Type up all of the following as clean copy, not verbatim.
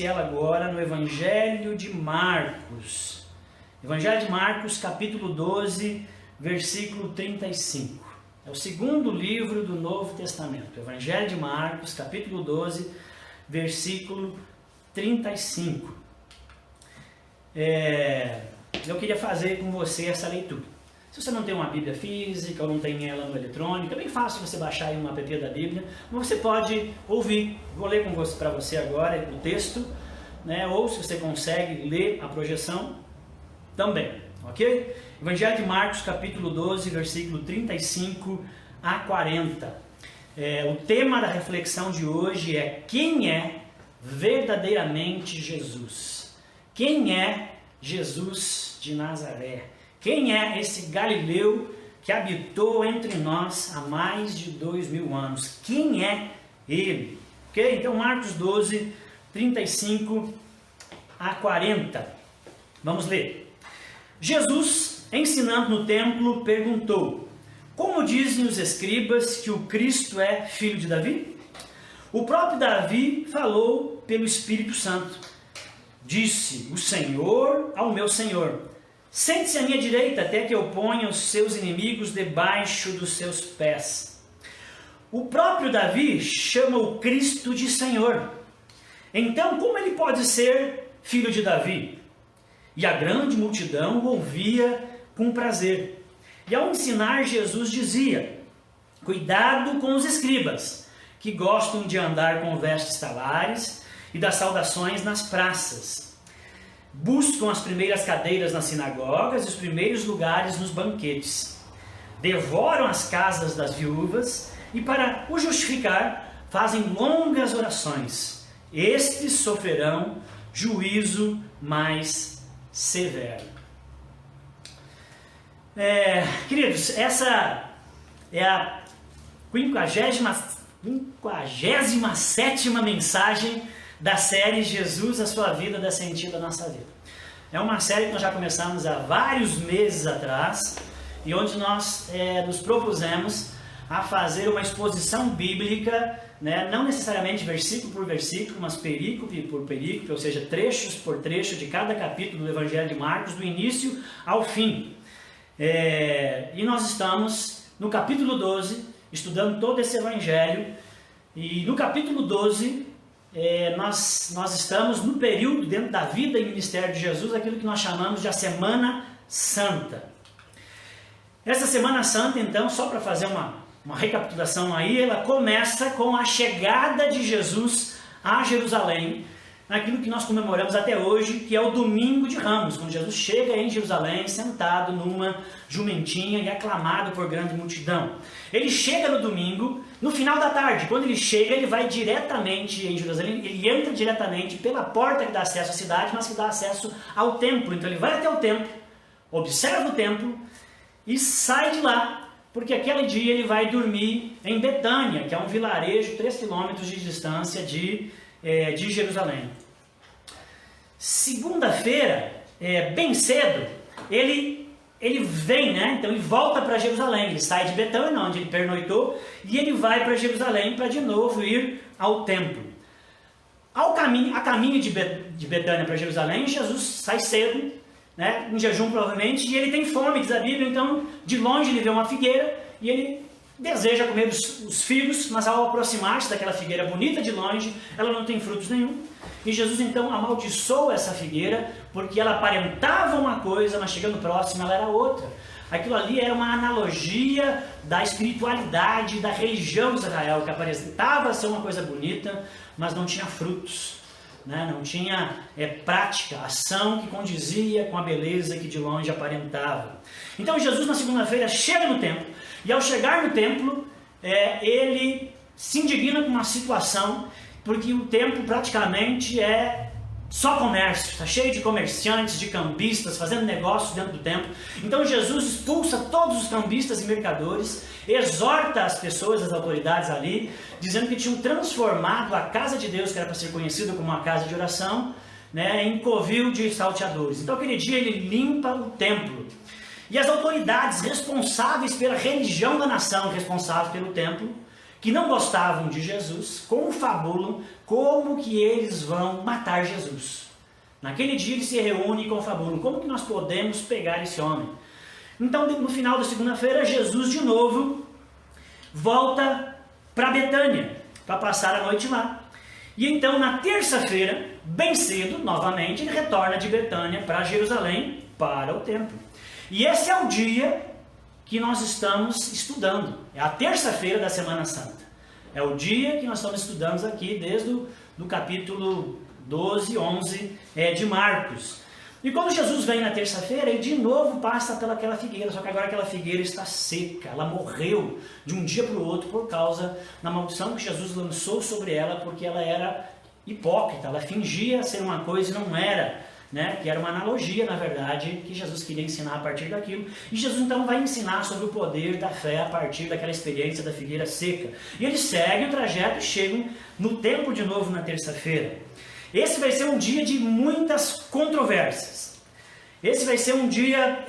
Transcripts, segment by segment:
Ela agora no Evangelho de Marcos. Evangelho de Marcos, capítulo 12, versículo 35. É o segundo livro do Novo Testamento. Evangelho de Marcos, capítulo 12, versículo 35. Eu queria fazer com você essa leitura. Se você não tem uma Bíblia física ou não tem ela no eletrônico, é bem fácil você baixar aí um app da Bíblia, mas você pode ouvir. Vou ler para você agora o texto, né? Ou se você consegue ler a projeção, também, ok? Evangelho de Marcos, capítulo 12, versículo 35 a 40. O tema da reflexão de hoje é: quem é verdadeiramente Jesus? Quem é Jesus de Nazaré? Quem é esse Galileu que habitou entre nós há mais de 2000 anos? Quem é ele? Ok? Então, Marcos 12, 35 a 40. Vamos ler. Jesus, ensinando no templo, perguntou: como dizem os escribas que o Cristo é filho de Davi? O próprio Davi falou pelo Espírito Santo. Disse o Senhor ao meu Senhor: sente-se à minha direita até que eu ponha os seus inimigos debaixo dos seus pés. O próprio Davi chama o Cristo de Senhor. Então, como ele pode ser filho de Davi? E a grande multidão o ouvia com prazer. E ao ensinar, Jesus dizia: cuidado com os escribas, que gostam de andar com vestes talares e das saudações nas praças. Buscam as primeiras cadeiras nas sinagogas e os primeiros lugares nos banquetes. Devoram as casas das viúvas e, para o justificar, fazem longas orações. Estes sofrerão juízo mais severo. Queridos, essa é a 57ª mensagem da série Jesus, a sua vida, dá sentido à nossa vida. É uma série que nós já começamos há vários meses atrás e onde nós nos propusemos a fazer uma exposição bíblica, né, não necessariamente versículo por versículo, mas perícope por perícope, ou seja, trechos por trecho de cada capítulo do Evangelho de Marcos, do início ao fim. E nós estamos no capítulo 12, estudando todo esse Evangelho, e no capítulo 12... nós estamos no período dentro da vida e ministério de Jesus, aquilo que nós chamamos de a Semana Santa. Essa Semana Santa, então, só para fazer uma recapitulação aí, ela começa com a chegada de Jesus a Jerusalém, naquilo que nós comemoramos até hoje, que é o Domingo de Ramos, quando Jesus chega em Jerusalém, sentado numa jumentinha e aclamado por grande multidão. Ele chega no domingo, no final da tarde. Quando ele chega, ele vai diretamente em Jerusalém, ele entra diretamente pela porta que dá acesso à cidade, mas que dá acesso ao templo. Então ele vai até o templo, observa o templo e sai de lá, porque aquele dia ele vai dormir em Betânia, que é um vilarejo 3 quilômetros de distância de Jerusalém. Segunda-feira, bem cedo, ele vem, né? Então ele volta para Jerusalém. Ele sai de Betânia, onde ele pernoitou, e ele vai para Jerusalém para de novo ir ao templo. A caminho de Betânia para Jerusalém, Jesus sai cedo, né? Em jejum provavelmente, e ele tem fome, diz a Bíblia. Então de longe ele vê uma figueira e ele deseja comer os figos, mas ao aproximar-se daquela figueira bonita de longe, ela não tem frutos nenhum. E Jesus então amaldiçoa essa figueira, porque ela aparentava uma coisa, mas chegando próximo ela era outra. Aquilo ali era uma analogia da espiritualidade, da religião de Israel, que aparentava ser uma coisa bonita, mas não tinha frutos, né? Não tinha prática, ação que condizia com a beleza que de longe aparentava. Então Jesus na segunda-feira chega no templo, e ao chegar no templo, ele se indigna com uma situação, porque o templo praticamente é só comércio, está cheio de comerciantes, de cambistas, fazendo negócios dentro do templo. Então Jesus expulsa todos os cambistas e mercadores, exorta as pessoas, as autoridades ali, dizendo que tinham transformado a casa de Deus, que era para ser conhecida como uma casa de oração, né, em covil de salteadores. Então aquele dia ele limpa o templo. E as autoridades responsáveis pela religião da nação, responsáveis pelo templo, que não gostavam de Jesus confabulam como que eles vão matar Jesus. Naquele dia eles se reúnem e confabulam. Como que nós podemos pegar esse homem? Então, no final da segunda-feira, Jesus de novo volta para Betânia, para passar a noite lá. E então, na terça-feira, bem cedo, novamente, ele retorna de Betânia para Jerusalém, para o templo. E esse é o dia que nós estamos estudando. É a terça-feira da Semana Santa. É o dia que nós estamos estudando aqui, desde o capítulo 12, 11 de Marcos. E quando Jesus vem na terça-feira, ele de novo passa pelaquela figueira, só que agora aquela figueira está seca, ela morreu de um dia para o outro por causa da maldição que Jesus lançou sobre ela, porque ela era hipócrita, ela fingia ser uma coisa e não era, né? Que era uma analogia, na verdade, que Jesus queria ensinar a partir daquilo. E Jesus então vai ensinar sobre o poder da fé a partir daquela experiência da figueira seca. E eles seguem o trajeto e chegam no templo de novo na terça-feira. Esse vai ser um dia de muitas controvérsias. Esse vai ser um dia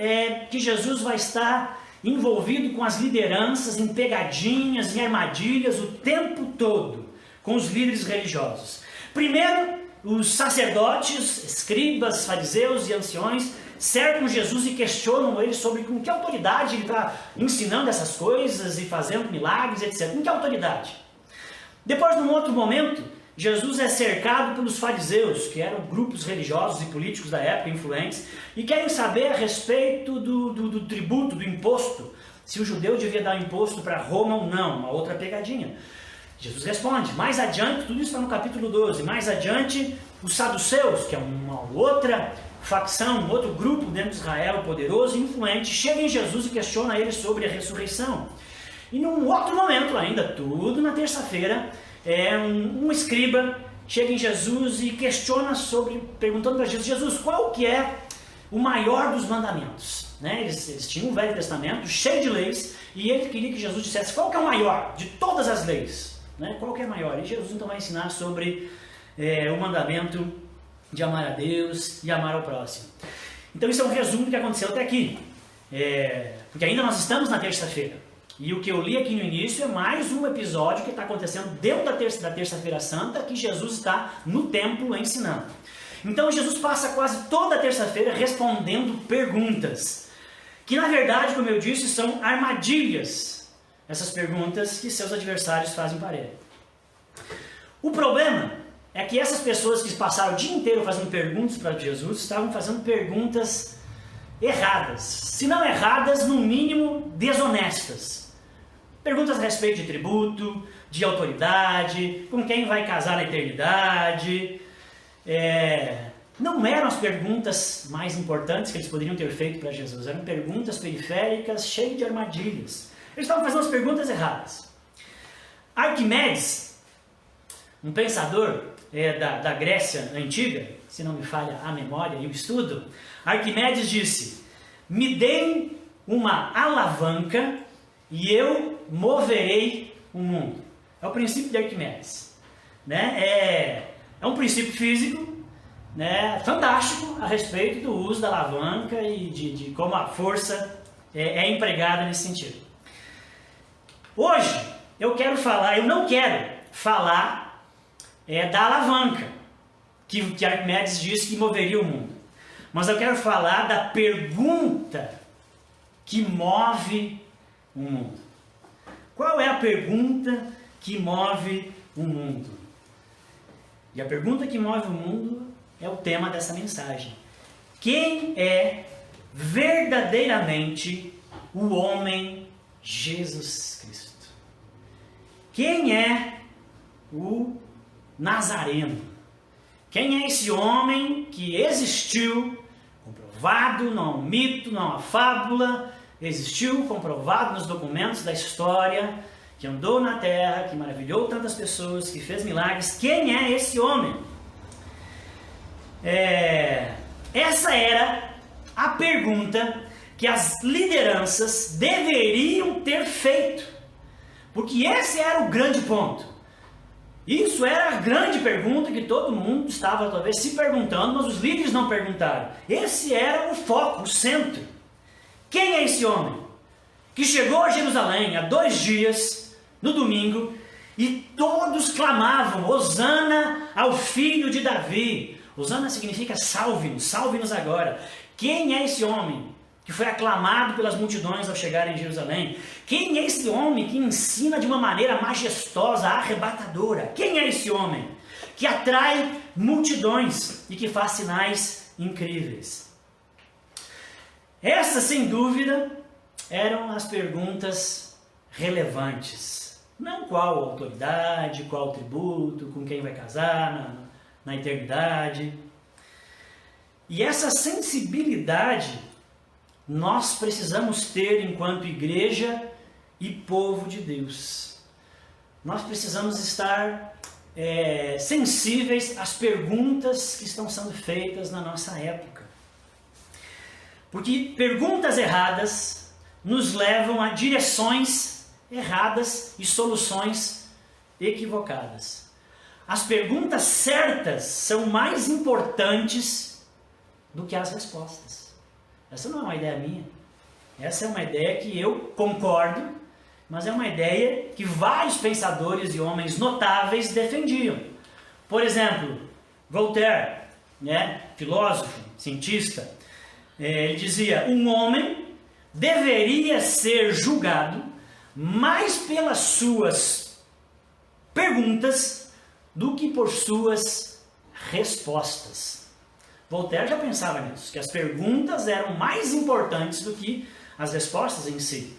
que Jesus vai estar envolvido com as lideranças, em pegadinhas, em armadilhas o tempo todo, com os líderes religiosos. Primeiro, os sacerdotes, escribas, fariseus e anciões cercam Jesus e questionam ele sobre com que autoridade ele está ensinando essas coisas e fazendo milagres, etc. Com que autoridade? Depois, num outro momento, Jesus é cercado pelos fariseus, que eram grupos religiosos e políticos da época, influentes, e querem saber a respeito do tributo, do imposto, se o judeu devia dar imposto para Roma ou não, uma outra pegadinha. Jesus responde. Mais adiante, tudo isso está no capítulo 12, mais adiante, os saduceus, que é uma outra facção, um outro grupo dentro de Israel, poderoso e influente, chega em Jesus e questiona ele sobre a ressurreição. E num outro momento ainda, tudo na terça-feira, um escriba chega em Jesus e questiona perguntando para Jesus, qual que é o maior dos mandamentos? Né? Eles tinham o Velho Testamento cheio de leis e ele queria que Jesus dissesse qual que é o maior de todas as leis, né? Qual que é o maior? E Jesus então vai ensinar sobre o mandamento de amar a Deus e amar ao próximo. Então isso é um resumo do que aconteceu até aqui, porque ainda nós estamos na terça-feira. E o que eu li aqui no início é mais um episódio que está acontecendo dentro da terça-feira santa, que Jesus está no templo ensinando. Então Jesus passa quase toda a terça-feira respondendo perguntas, que na verdade, como eu disse, são armadilhas, essas perguntas que seus adversários fazem para ele. O problema é que essas pessoas que passaram o dia inteiro fazendo perguntas para Jesus, estavam fazendo perguntas erradas, se não erradas, no mínimo desonestas. Perguntas a respeito de tributo, de autoridade, com quem vai casar na eternidade. Não eram as perguntas mais importantes que eles poderiam ter feito para Jesus. Eram perguntas periféricas, cheias de armadilhas. Eles estavam fazendo as perguntas erradas. Arquimedes, um pensador da Grécia Antiga, se não me falha a memória e o estudo, Arquimedes disse, me deem uma alavanca e eu moverei o mundo. É o princípio de Arquimedes. Né? É um princípio físico, né, fantástico a respeito do uso da alavanca e de como a força é empregada nesse sentido. Hoje eu não quero falar da alavanca que Arquimedes disse que moveria o mundo, mas eu quero falar da pergunta que move o mundo. Qual é a pergunta que move o mundo? E a pergunta que move o mundo é o tema dessa mensagem. Quem é verdadeiramente o homem Jesus Cristo? Quem é o Nazareno? Quem é esse homem que existiu, comprovado, não é um mito, não é uma fábula, existiu, comprovado nos documentos da história, que andou na terra, que maravilhou tantas pessoas, que fez milagres? Quem é esse homem? Essa era a pergunta que as lideranças deveriam ter feito, porque esse era o grande ponto. Isso era a grande pergunta que todo mundo estava talvez se perguntando, mas os líderes não perguntaram. Esse era o foco, o centro. Quem é esse homem que chegou a Jerusalém há 2 dias, no domingo, E todos clamavam: Hosana ao filho de Davi. Hosana significa salve-nos, salve-nos agora. Quem é esse homem que foi aclamado pelas multidões ao chegar em Jerusalém? Quem é esse homem que ensina de uma maneira majestosa, arrebatadora? Quem é esse homem que atrai multidões e que faz sinais incríveis? Essas, sem dúvida, eram as perguntas relevantes. Não qual autoridade, qual tributo, com quem vai casar na eternidade. E essa sensibilidade nós precisamos ter enquanto igreja e povo de Deus. Nós precisamos estar sensíveis às perguntas que estão sendo feitas na nossa época. Porque perguntas erradas nos levam a direções erradas e soluções equivocadas. As perguntas certas são mais importantes do que as respostas. Essa não é uma ideia minha. Essa é uma ideia que eu concordo, mas é uma ideia que vários pensadores e homens notáveis defendiam. Por exemplo, Voltaire, filósofo, cientista, ele dizia: um homem deveria ser julgado mais pelas suas perguntas do que por suas respostas. Voltaire já pensava nisso, que as perguntas eram mais importantes do que as respostas em si.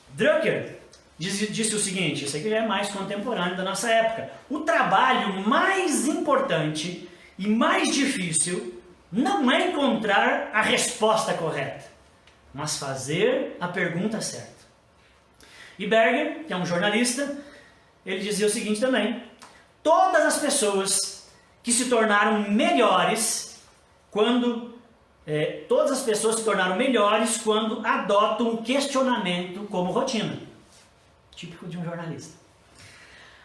Drucker disse o seguinte, isso aqui já é mais contemporâneo da nossa época: o trabalho mais importante e mais difícil não é encontrar a resposta correta, mas fazer a pergunta certa. E Berger, que é um jornalista, ele dizia o seguinte também: todas as pessoas que se tornaram melhores quando adotam o questionamento como rotina. Típico de um jornalista.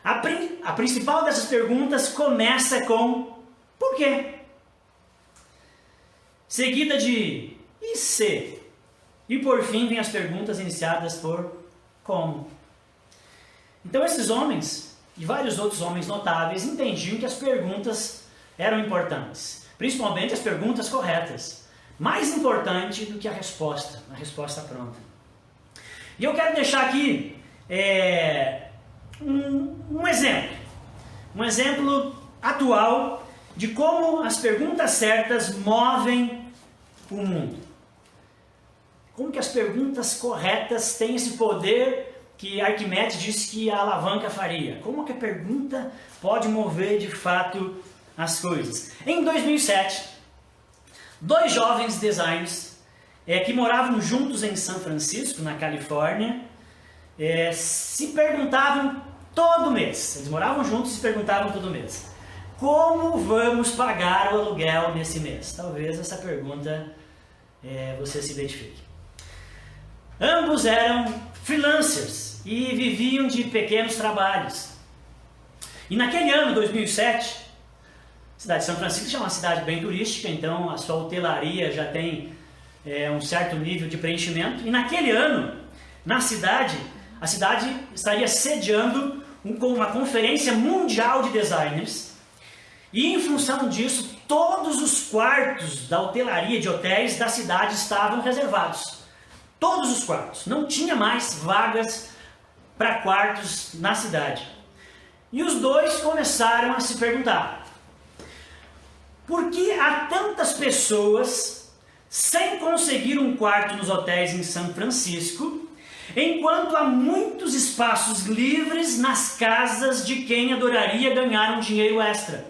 A principal dessas perguntas começa com por quê? Seguida de e se? E por fim vem as perguntas iniciadas por como. Então esses homens e vários outros homens notáveis entendiam que as perguntas eram importantes, principalmente as perguntas corretas, mais importante do que a resposta pronta. E eu quero deixar aqui um exemplo atual de como as perguntas certas movem o mundo. Como que as perguntas corretas têm esse poder que Arquimedes disse que a alavanca faria. Como que a pergunta pode mover de fato as coisas? Em 2007, dois jovens designers que moravam juntos em São Francisco, na Califórnia, se perguntavam todo mês. Eles moravam juntos e se perguntavam todo mês: como vamos pagar o aluguel nesse mês? Talvez essa pergunta você se identifique. Ambos eram freelancers e viviam de pequenos trabalhos. E naquele ano, 2007, a cidade de São Francisco já é uma cidade bem turística, então a sua hotelaria já tem um certo nível de preenchimento. E naquele ano, a cidade estaria sediando uma conferência mundial de designers. E em função disso, todos os quartos da hotelaria de hotéis da cidade estavam reservados. Todos os quartos. Não tinha mais vagas para quartos na cidade. E os dois começaram a se perguntar: por que há tantas pessoas sem conseguir um quarto nos hotéis em São Francisco, enquanto há muitos espaços livres nas casas de quem adoraria ganhar um dinheiro extra?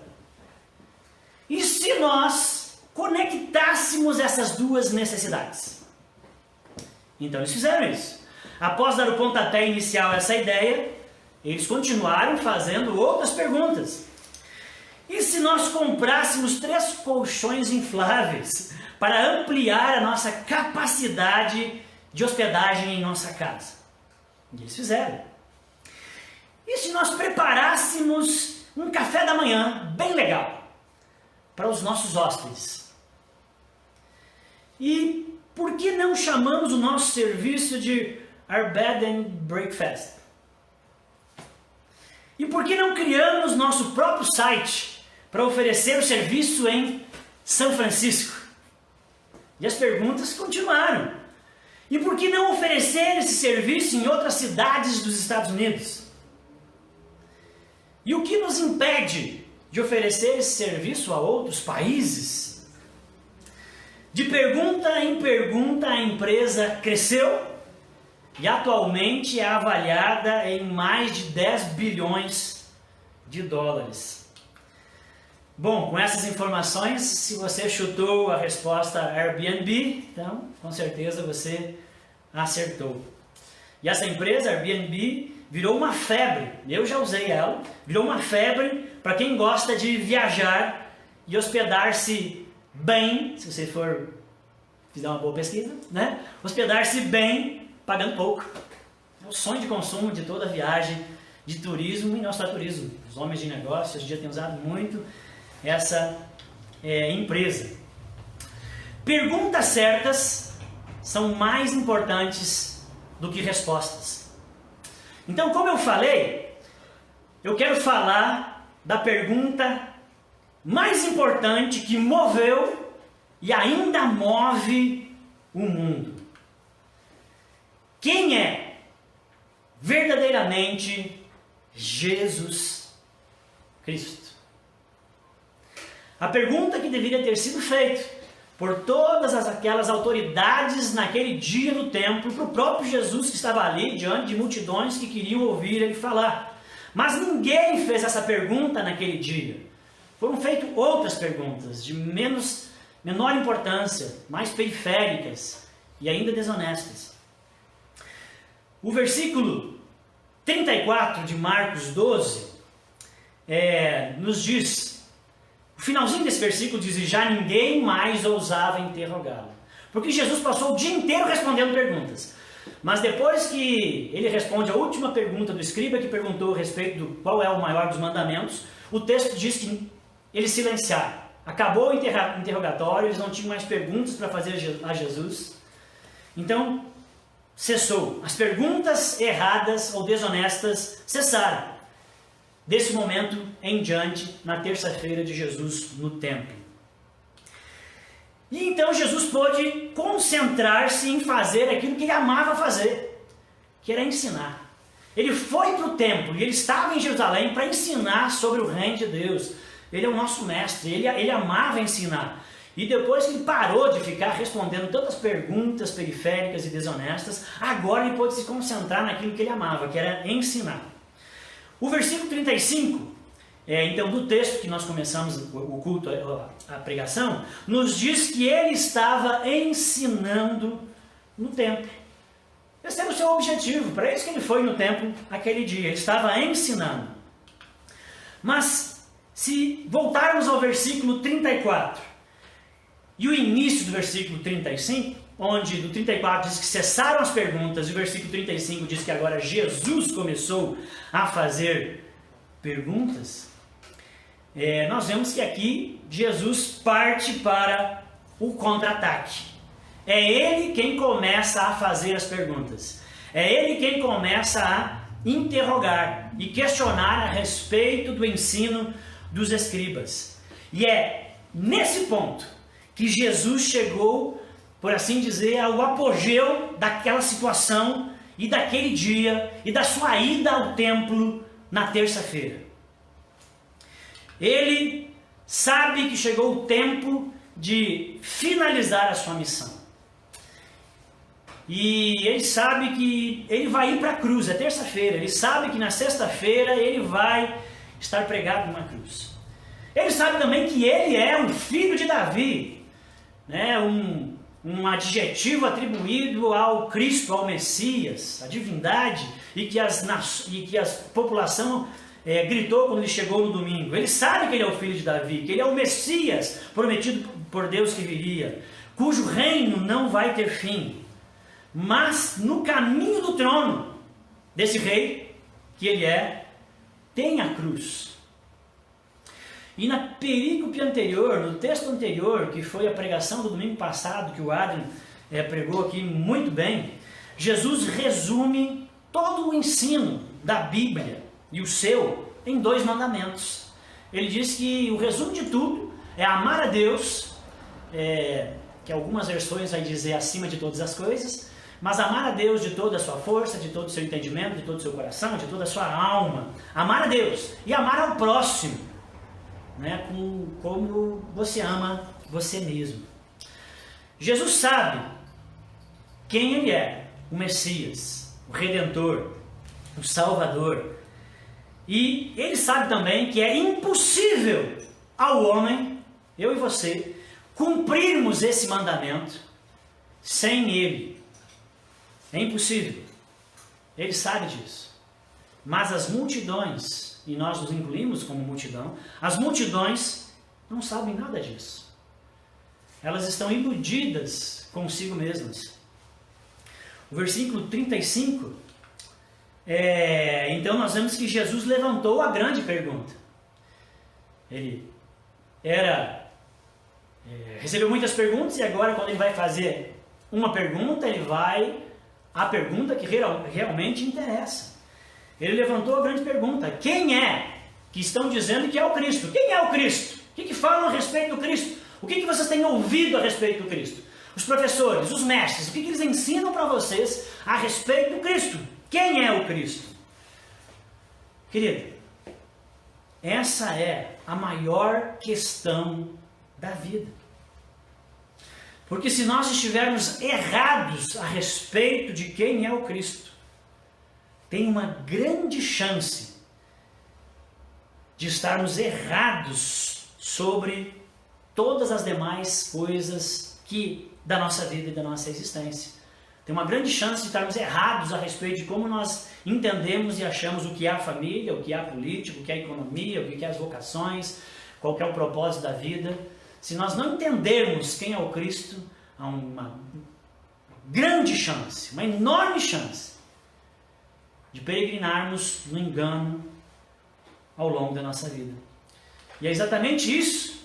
E se nós conectássemos essas duas necessidades? Então eles fizeram isso. Após dar o pontapé inicial a essa ideia, eles continuaram fazendo outras perguntas. E se nós comprássemos 3 colchões infláveis para ampliar a nossa capacidade de hospedagem em nossa casa? E eles fizeram. E se nós preparássemos um café da manhã bem legal para os nossos hóspedes? E por que não chamamos o nosso serviço de Our Bed and Breakfast? E por que não criamos nosso próprio site para oferecer o serviço em São Francisco? E as perguntas continuaram. E por que não oferecer esse serviço em outras cidades dos Estados Unidos? E o que nos impede de oferecer esse serviço a outros países? De pergunta em pergunta, a empresa cresceu e atualmente é avaliada em mais de 10 bilhões de dólares. Bom, com essas informações, se você chutou a resposta Airbnb, então com certeza você acertou. E essa empresa, Airbnb, virou uma febre. Eu já usei ela. Virou uma febre para quem gosta de viajar e hospedar-se bem, se você fizer uma boa pesquisa, né? Hospedar-se bem, pagando pouco. É o sonho de consumo de toda viagem de turismo, e não só turismo. Os homens de negócio hoje em dia têm usado muito essa empresa. Perguntas certas são mais importantes do que respostas. Então, como eu falei, eu quero falar da pergunta mais importante que moveu e ainda move o mundo. Quem é verdadeiramente Jesus Cristo? A pergunta que deveria ter sido feita por todas aquelas autoridades naquele dia no templo, para o próprio Jesus que estava ali diante de multidões que queriam ouvir ele falar. Mas ninguém fez essa pergunta naquele dia. Foram feitas outras perguntas de menor importância, mais periféricas e ainda desonestas. O versículo 34 de Marcos 12 nos diz, o finalzinho desse versículo diz, e já ninguém mais ousava interrogá-lo. Porque Jesus passou o dia inteiro respondendo perguntas. Mas depois que ele responde a última pergunta do escriba, que perguntou a respeito do qual é o maior dos mandamentos, o texto diz que eles silenciaram. Acabou o interrogatório, eles não tinham mais perguntas para fazer a Jesus. Então, cessou. As perguntas erradas ou desonestas cessaram. Desse momento em diante, na terça-feira de Jesus no templo. E então Jesus pôde concentrar-se em fazer aquilo que ele amava fazer, que era ensinar. Ele foi para o templo e ele estava em Jerusalém para ensinar sobre o reino de Deus. Ele é o nosso mestre, ele amava ensinar. E depois que ele parou de ficar respondendo tantas perguntas periféricas e desonestas, agora ele pôde se concentrar naquilo que ele amava, que era ensinar. O versículo 35, então do texto que nós começamos o culto, a pregação, nos diz que ele estava ensinando no templo. Esse era o seu objetivo, para isso que ele foi no templo aquele dia, ele estava ensinando. Mas, se voltarmos ao versículo 34 e o início do versículo 35, onde do 34 diz que cessaram as perguntas, e o versículo 35 diz que agora Jesus começou a fazer perguntas, nós vemos que aqui Jesus parte para o contra-ataque. É ele quem começa a fazer as perguntas. É ele quem começa a interrogar e questionar a respeito do ensino dos escribas. E é nesse ponto que Jesus chegou, por assim dizer, ao apogeu daquela situação e daquele dia e da sua ida ao templo na terça-feira. Ele sabe que chegou o tempo de finalizar a sua missão. E ele sabe que ele vai ir para a cruz, é terça-feira. Ele sabe que na sexta-feira ele vai estar pregado numa cruz. Ele sabe também que ele é um filho de Davi, né? Um adjetivo atribuído ao Cristo, ao Messias, à divindade, e que a população gritou quando ele chegou no domingo. Ele sabe que ele é o filho de Davi, que ele é o Messias prometido por Deus que viria, cujo reino não vai ter fim. Mas no caminho do trono desse rei, que ele tem a cruz. E na perícope anterior, no texto anterior, que foi a pregação do domingo passado, que o Adrian pregou aqui muito bem, Jesus resume todo o ensino da Bíblia, e o seu, em 2 mandamentos. Ele diz que o resumo de tudo é amar a Deus, que algumas versões vai dizer acima de todas as coisas, mas amar a Deus de toda a sua força, de todo o seu entendimento, de todo o seu coração, de toda a sua alma. Amar a Deus e amar ao próximo, né, como você ama você mesmo. Jesus sabe quem Ele é, o Messias, o Redentor, o Salvador. E Ele sabe também que é impossível ao homem, eu e você, cumprirmos esse mandamento sem Ele. É impossível. Ele sabe disso. Mas as multidões, e nós nos incluímos como multidão, as multidões não sabem nada disso. Elas estão iludidas consigo mesmas. O versículo 35, então nós vemos que Jesus levantou a grande pergunta. Ele recebeu muitas perguntas e agora quando ele vai fazer uma pergunta, ele vai à pergunta que realmente interessa. Ele levantou a grande pergunta: quem é que estão dizendo que é o Cristo? Quem é o Cristo? O que falam a respeito do Cristo? O que vocês têm ouvido a respeito do Cristo? Os professores, os mestres, o que eles ensinam para vocês a respeito do Cristo? Quem é o Cristo? Querido, essa é a maior questão da vida. Porque se nós estivermos errados a respeito de quem é o Cristo, tem uma grande chance de estarmos errados sobre todas as demais coisas da nossa vida e da nossa existência. Tem uma grande chance de estarmos errados a respeito de como nós entendemos e achamos o que é a família, o que é a política, o que é a economia, o que é as vocações, qual que é o propósito da vida. Se nós não entendermos quem é o Cristo, há uma grande chance, uma enorme chance de peregrinarmos no engano ao longo da nossa vida. E é exatamente isso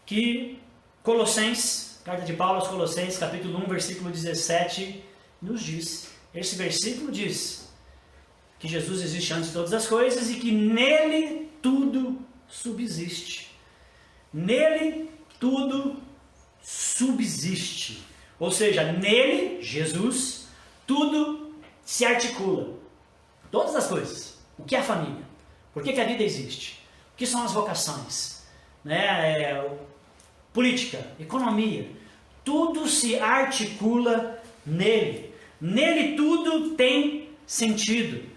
que Colossenses, carta de Paulo aos Colossenses, capítulo 1, versículo 17, nos diz. Esse versículo diz que Jesus existe antes de todas as coisas e que nele tudo subsiste. Nele tudo subsiste. Ou seja, nele, Jesus, tudo se articula. Todas as coisas. O que é a família? Por que a vida existe? O que são as vocações? Política, economia. Tudo se articula nele. Nele tudo tem sentido.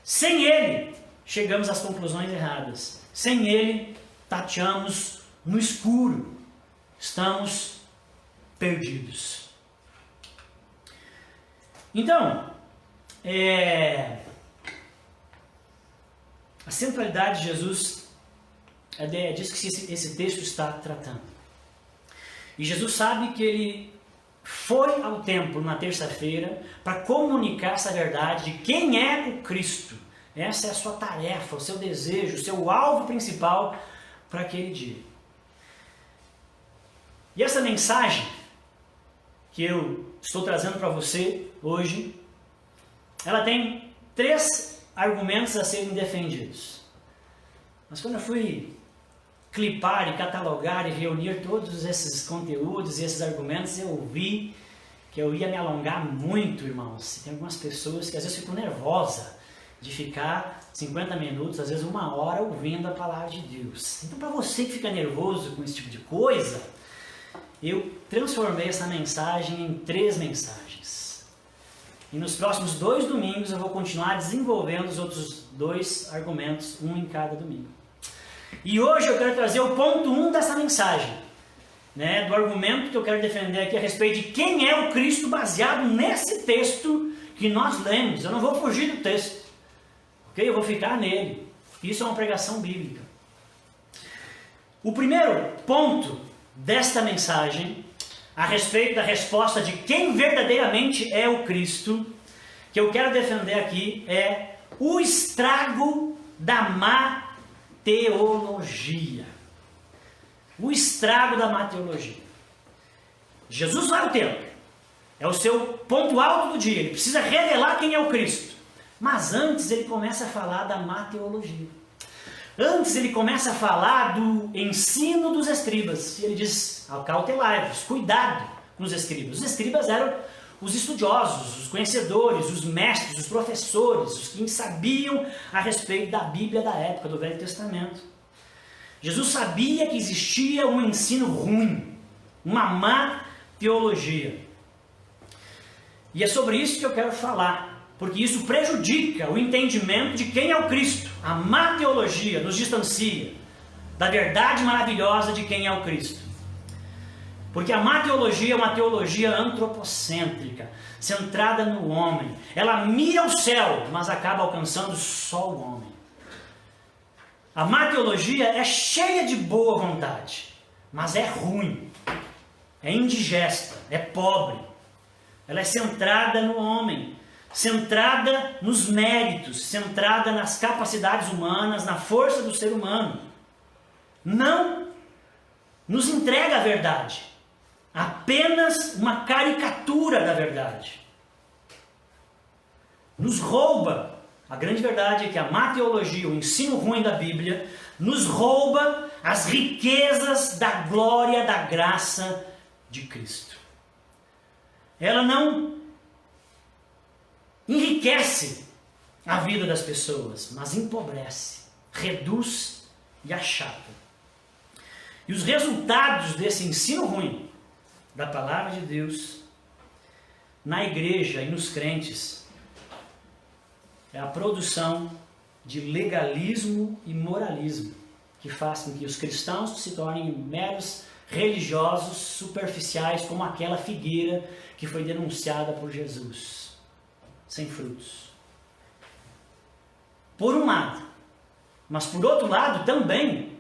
Sem ele, chegamos às conclusões erradas. Sem ele, tateamos no escuro. Estamos perdidos. Então, a centralidade de Jesus é disso que esse texto está tratando. E Jesus sabe que ele foi ao templo na terça-feira para comunicar essa verdade de quem é o Cristo. Essa é a sua tarefa, o seu desejo, o seu alvo principal para aquele dia. E essa mensagem que eu estou trazendo para você hoje, ela tem 3 argumentos a serem defendidos. Mas quando eu fui clipar e catalogar e reunir todos esses conteúdos e esses argumentos, eu vi que eu ia me alongar muito, irmãos. Tem algumas pessoas que às vezes ficam nervosas de ficar 50 minutos, às vezes 1 hora, ouvindo a palavra de Deus. Então, para você que fica nervoso com esse tipo de coisa, eu transformei essa mensagem em 3 mensagens. E nos próximos 2 domingos eu vou continuar desenvolvendo os outros 2 argumentos, um em cada domingo. E hoje eu quero trazer o ponto 1 dessa mensagem, do argumento que eu quero defender aqui a respeito de quem é o Cristo, baseado nesse texto que nós lemos. Eu não vou fugir do texto, ok? Eu vou ficar nele. Isso é uma pregação bíblica. O primeiro ponto desta mensagem, a respeito da resposta de quem verdadeiramente é o Cristo, que eu quero defender aqui, é o estrago da má teologia. O estrago da má teologia. Jesus vai ao templo. É o seu ponto alto do dia. Ele precisa revelar quem é o Cristo. Mas antes ele começa a falar da má teologia. Antes ele começa a falar do ensino dos escribas. E ele diz, acautelai-vos, cuidado com os escribas. Os escribas eram os estudiosos, os conhecedores, os mestres, os professores, os que sabiam a respeito da Bíblia da época, do Velho Testamento. Jesus sabia que existia um ensino ruim, uma má teologia. E é sobre isso que eu quero falar, porque isso prejudica o entendimento de quem é o Cristo. A má teologia nos distancia da verdade maravilhosa de quem é o Cristo. Porque a má teologia é uma teologia antropocêntrica, centrada no homem. Ela mira o céu, mas acaba alcançando só o homem. A má teologia é cheia de boa vontade, mas é ruim, é indigesta, é pobre. Ela é centrada no homem, centrada nos méritos, centrada nas capacidades humanas, na força do ser humano. Não nos entrega a verdade, apenas uma caricatura da verdade. Nos rouba. A grande verdade é que a má teologia, o ensino ruim da Bíblia, nos rouba as riquezas da glória, da graça de Cristo. Ela não enriquece a vida das pessoas, mas empobrece, reduz e achata. E os resultados desse ensino ruim da palavra de Deus na igreja e nos crentes é a produção de legalismo e moralismo, que faz com que os cristãos se tornem meros religiosos superficiais, como aquela figueira que foi denunciada por Jesus, sem frutos. Por um lado, mas por outro lado também,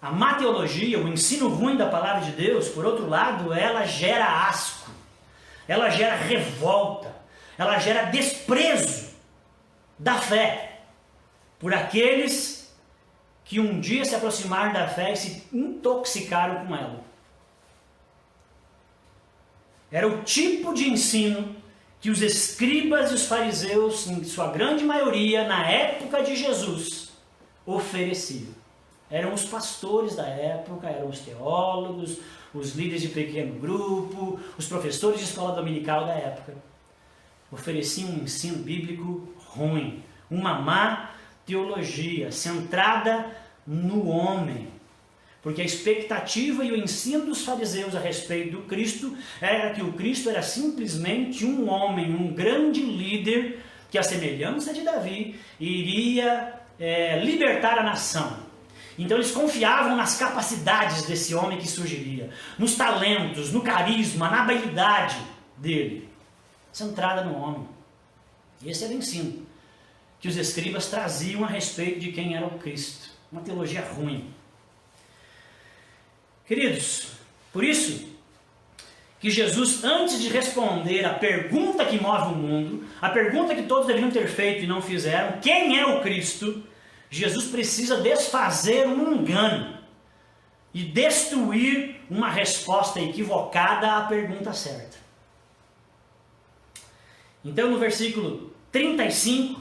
a má teologia, o ensino ruim da palavra de Deus, por outro lado, ela gera asco, ela gera revolta, ela gera desprezo da fé por aqueles que um dia se aproximaram da fé e se intoxicaram com ela. Era o tipo de ensino que os escribas e os fariseus, em sua grande maioria, na época de Jesus, ofereciam. Eram os pastores da época, eram os teólogos, os líderes de pequeno grupo, os professores de escola dominical da época. Ofereciam um ensino bíblico ruim, uma má teologia centrada no homem. Porque a expectativa e o ensino dos fariseus a respeito do Cristo era que o Cristo era simplesmente um homem, um grande líder que, à semelhança de Davi, iria libertar a nação. Então eles confiavam nas capacidades desse homem que surgiria, nos talentos, no carisma, na habilidade dele, centrada no homem. Esse era o ensino que os escribas traziam a respeito de quem era o Cristo. Uma teologia ruim. Queridos, por isso que Jesus, antes de responder a pergunta que move o mundo, a pergunta que todos deveriam ter feito e não fizeram, quem é o Cristo? Jesus precisa desfazer um engano e destruir uma resposta equivocada à pergunta certa. Então, no versículo 35,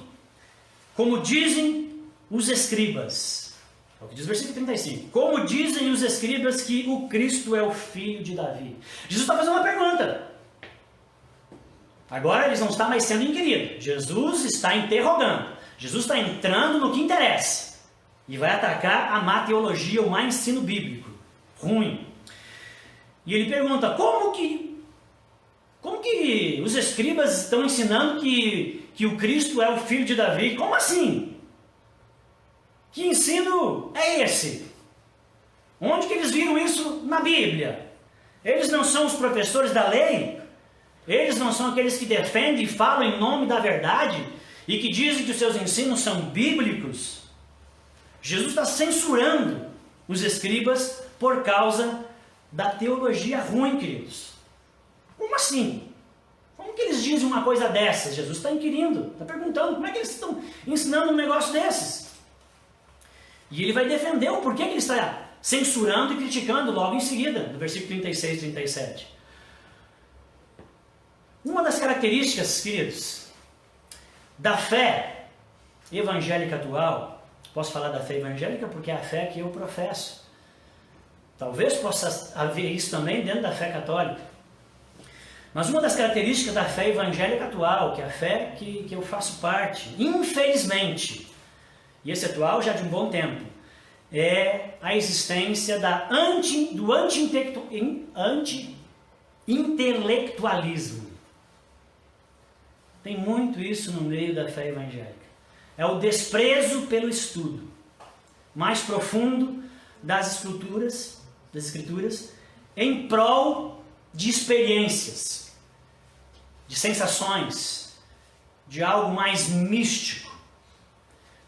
como dizem os escribas, é o que diz o versículo 35, como dizem os escribas que o Cristo é o filho de Davi. Jesus está fazendo uma pergunta. Agora eles não estão mais sendo inquiridos. Jesus está interrogando. Jesus está entrando no que interessa e vai atacar a má teologia, o má ensino bíblico, ruim. E ele pergunta, como que os escribas estão ensinando que o Cristo é o filho de Davi? Como assim? Que ensino é esse? Onde que eles viram isso na Bíblia? Eles não são os professores da lei? Eles não são aqueles que defendem e falam em nome da verdade? E que dizem que os seus ensinos são bíblicos? Jesus está censurando os escribas por causa da teologia ruim, queridos. Como assim? Como que eles dizem uma coisa dessas? Jesus está inquirindo, está perguntando, como é que eles estão ensinando um negócio desses? E ele vai defender o porquê que ele está censurando e criticando logo em seguida, no versículo 36 e 37. Uma das características, queridos, da fé evangélica atual, Posso falar da fé evangélica porque é a fé que eu professo. Talvez possa haver isso também dentro da fé católica. Mas uma das características da fé evangélica atual, que é a fé que eu faço parte, infelizmente, e esse atual já de um bom tempo, é a existência do anti-intelectualismo. Tem muito isso no meio da fé evangélica. É o desprezo pelo estudo mais profundo das escrituras, em prol de experiências, de sensações, de algo mais místico.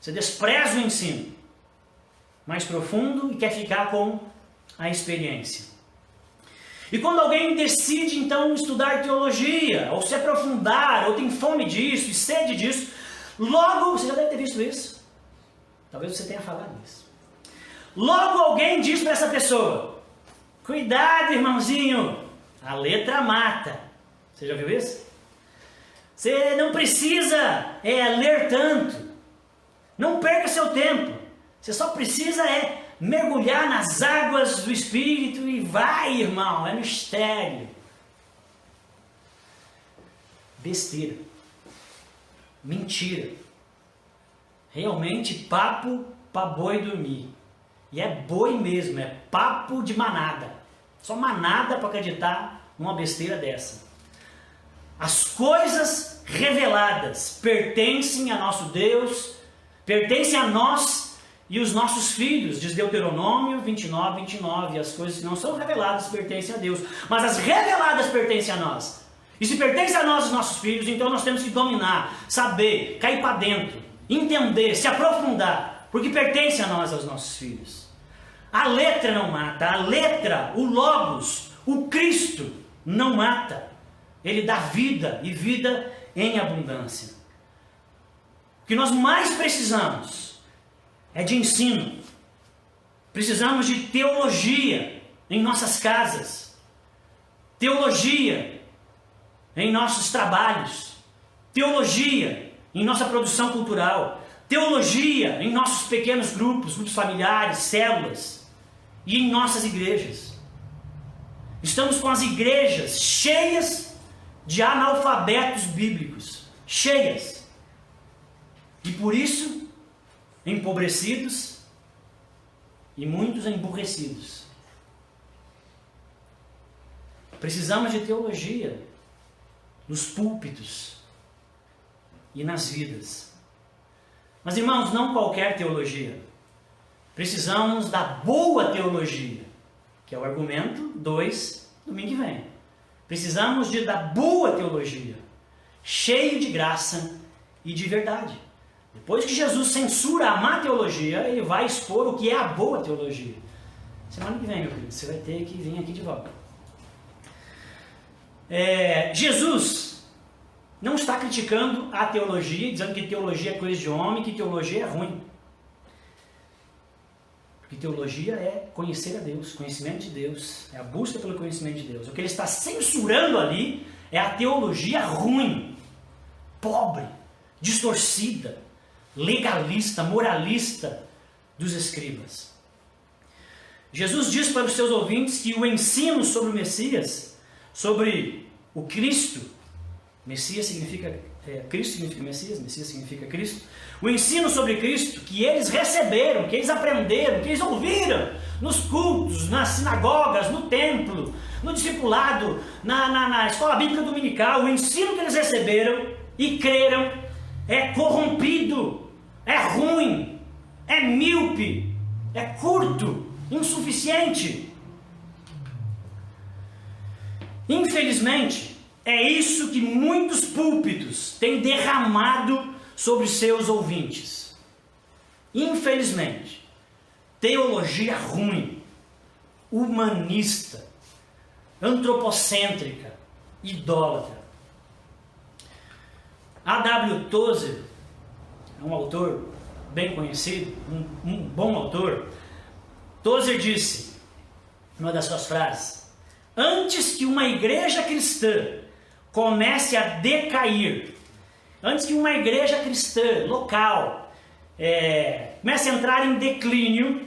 Você despreza o ensino mais profundo e quer ficar com a experiência. E quando alguém decide então estudar teologia, ou se aprofundar, ou tem fome disso e sede disso, logo, você já deve ter visto isso, talvez você tenha falado isso, logo alguém diz para essa pessoa: cuidado, irmãozinho, a letra mata. Você já viu isso? Você não precisa ler tanto, não perca seu tempo, você só precisa mergulhar nas águas do Espírito e vai, irmão, é mistério. Besteira. Mentira. Realmente papo para boi dormir. E é boi mesmo, é papo de manada. Só manada para acreditar numa besteira dessa. As coisas reveladas pertencem a nosso Deus, pertencem a nós e os nossos filhos, diz Deuteronômio 29, 29. E as coisas que não são reveladas pertencem a Deus, mas as reveladas pertencem a nós. E se pertence a nós e os nossos filhos, então nós temos que dominar, saber, cair para dentro, entender, se aprofundar, porque pertence a nós, aos nossos filhos. A letra não mata, a letra, o Logos, o Cristo não mata. Ele dá vida e vida em abundância. O que nós mais precisamos é de ensino. Precisamos de teologia em nossas casas, teologia em nossos trabalhos, teologia em nossa produção cultural, teologia em nossos pequenos grupos familiares, células e em nossas igrejas. Estamos com as igrejas cheias de analfabetos bíblicos, cheias, e por isso empobrecidos e muitos emburrecidos. Precisamos de teologia nos púlpitos e nas vidas. Mas, irmãos, não qualquer teologia. Precisamos da boa teologia, que é o argumento 2 domingo que vem. Precisamos da boa teologia, cheio de graça e de verdade. Depois que Jesus censura a má teologia, ele vai expor o que é a boa teologia. Semana que vem, meu querido, você vai ter que vir aqui de volta. Jesus não está criticando a teologia, dizendo que teologia é coisa de homem, que teologia é ruim. Porque teologia é conhecer a Deus, conhecimento de Deus, é a busca pelo conhecimento de Deus. O que ele está censurando ali é a teologia ruim, pobre, distorcida, legalista, moralista dos escribas. Jesus diz para os seus ouvintes que o ensino sobre o Messias, sobre o Cristo, Messias significa Cristo significa Messias significa Cristo. O ensino sobre Cristo que eles receberam, que eles aprenderam, que eles ouviram nos cultos, nas sinagogas, no templo, no discipulado, na escola bíblica dominical, o ensino que eles receberam e creram é corrompido, é ruim, é míope, é curto, insuficiente. Infelizmente, é isso que muitos púlpitos têm derramado sobre seus ouvintes. Infelizmente, teologia ruim, humanista, antropocêntrica, idólatra. A.W. Tozer é um autor bem conhecido, um bom autor. Tozer disse, numa das suas frases: antes que uma igreja cristã comece a decair, antes que uma igreja cristã local começa a entrar em declínio,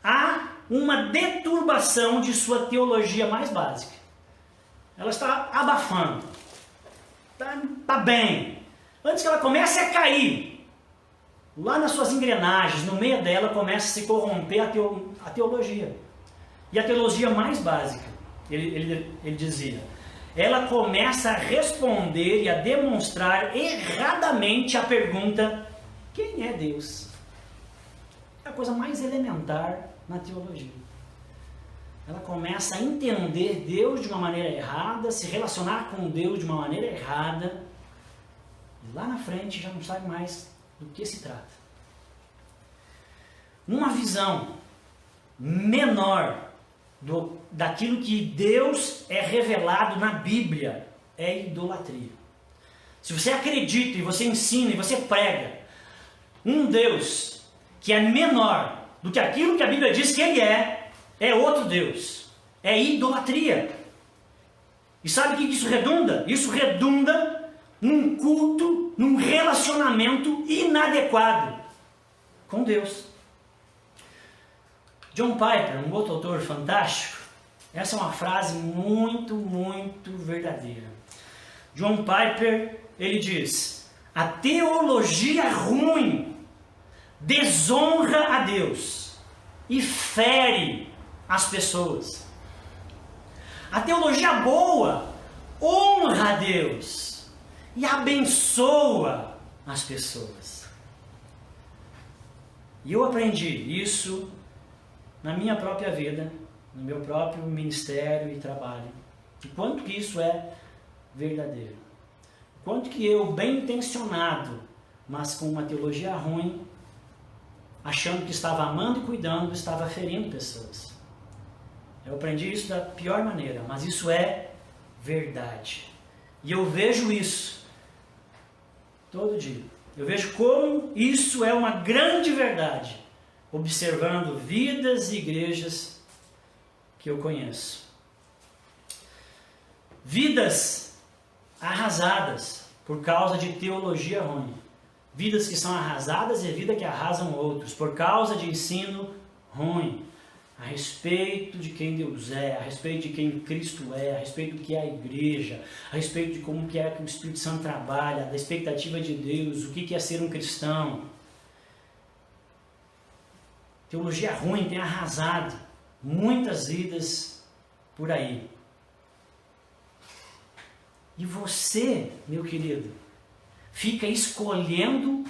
há uma deturbação de sua teologia mais básica. Ela está abafando, está bem. Antes que ela comece a cair, lá nas suas engrenagens, no meio dela, começa a se corromper a teologia. E a teologia mais básica, ele dizia, ela começa a responder e a demonstrar erradamente a pergunta: quem é Deus? É a coisa mais elementar na teologia. Ela começa a entender Deus de uma maneira errada, se relacionar com Deus de uma maneira errada, e lá na frente já não sabe mais do que se trata. Uma visão menor daquilo que Deus é revelado na Bíblia é idolatria. Se você acredita e você ensina e você prega um Deus que é menor do que aquilo que a Bíblia diz que ele é outro Deus. É idolatria. E sabe o que isso redunda? Isso redunda num culto, num relacionamento inadequado com Deus. John Piper, um outro autor fantástico, essa é uma frase muito, muito verdadeira. John Piper, ele diz: a teologia ruim desonra a Deus e fere as pessoas. A teologia boa honra a Deus e abençoa as pessoas. E eu aprendi isso na minha própria vida, no meu próprio ministério e trabalho. E quanto que isso é verdadeiro. Quanto que eu, bem intencionado, mas com uma teologia ruim, achando que estava amando e cuidando, estava ferindo pessoas. Eu aprendi isso da pior maneira, mas isso é verdade. E eu vejo isso todo dia. Eu vejo como isso é uma grande verdade, observando vidas e igrejas que eu conheço. Vidas arrasadas por causa de teologia ruim. Vidas que são arrasadas e vida que arrasam outros por causa de ensino ruim. A respeito de quem Deus é, a respeito de quem Cristo é, a respeito do que é a igreja, a respeito de como que é que o Espírito Santo trabalha, da expectativa de Deus, o que é ser um cristão. Teologia ruim tem arrasado muitas vidas por aí. E você, meu querido, fica escolhendo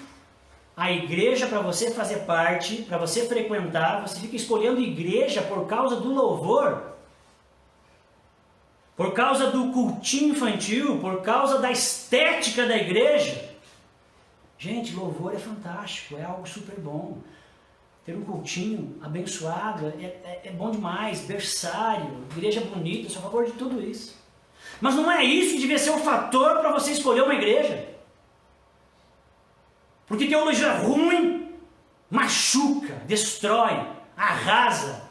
a igreja para você fazer parte, para você frequentar, você fica escolhendo igreja por causa do louvor, por causa do cultinho infantil, por causa da estética da igreja. Gente, louvor é fantástico, é algo super bom. Ter um cultinho abençoado é bom demais, berçário, igreja bonita, eu sou a favor de tudo isso. Mas não é isso que devia ser um fator para você escolher uma igreja. Porque teologia ruim machuca, destrói, arrasa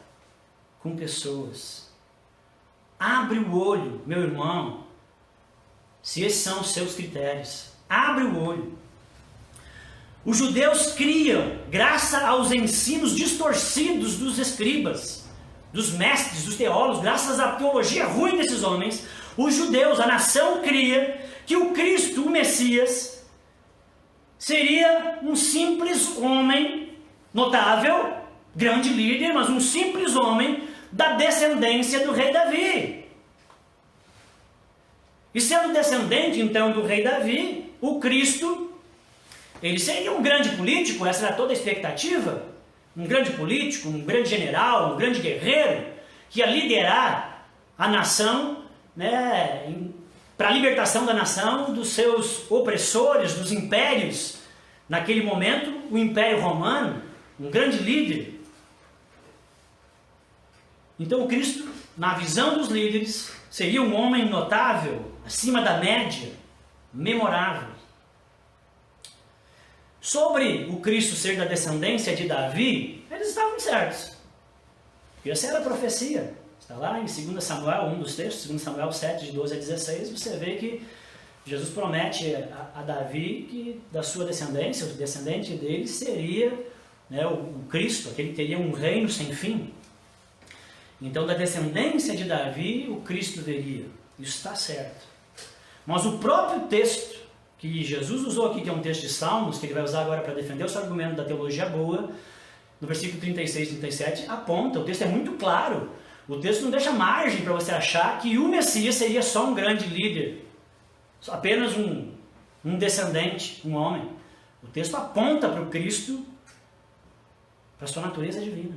com pessoas. Abre o olho, meu irmão, se esses são os seus critérios. Abre o olho. Os judeus criam, graças aos ensinos distorcidos dos escribas, dos mestres, dos teólogos, graças à teologia ruim desses homens, os judeus, a nação cria que o Cristo, o Messias, seria um simples homem notável, grande líder, mas um simples homem da descendência do rei Davi. E sendo descendente, então, do rei Davi, o Cristo, ele seria um grande político, essa era toda a expectativa, um grande político, um grande general, um grande guerreiro, que ia liderar a nação, né, para a libertação da nação dos seus opressores, dos impérios. Naquele momento, o Império Romano, um grande líder. Então o Cristo, na visão dos líderes, seria um homem notável, acima da média, memorável. Sobre o Cristo ser da descendência de Davi, eles estavam certos. E essa era a profecia. Está lá em 2 Samuel, um dos textos, 2 Samuel 7, de 12 a 16, você vê que Jesus promete a Davi que da sua descendência, o descendente dele seria, né, o Cristo, aquele que teria um reino sem fim. Então, da descendência de Davi, o Cristo viria. Isso está certo. Mas o próprio texto que Jesus usou aqui, que é um texto de Salmos, que ele vai usar agora para defender o seu argumento da teologia boa, no versículo 36 e 37, aponta, o texto é muito claro. O texto não deixa margem para você achar que o Messias seria só um grande líder, apenas um descendente, um homem. O texto aponta para o Cristo, para a sua natureza divina.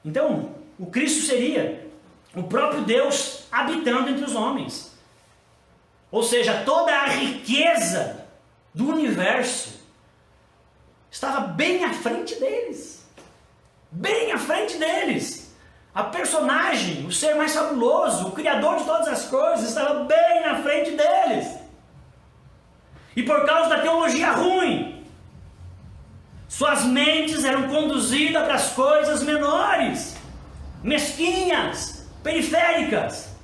Então, o Cristo seria o próprio Deus habitando entre os homens. Ou seja, toda a riqueza do universo estava bem à frente deles. Bem à frente deles. A personagem, o ser mais fabuloso, o criador de todas as coisas, estava bem na frente deles. E por causa da teologia ruim, suas mentes eram conduzidas para as coisas menores, mesquinhas, periféricas.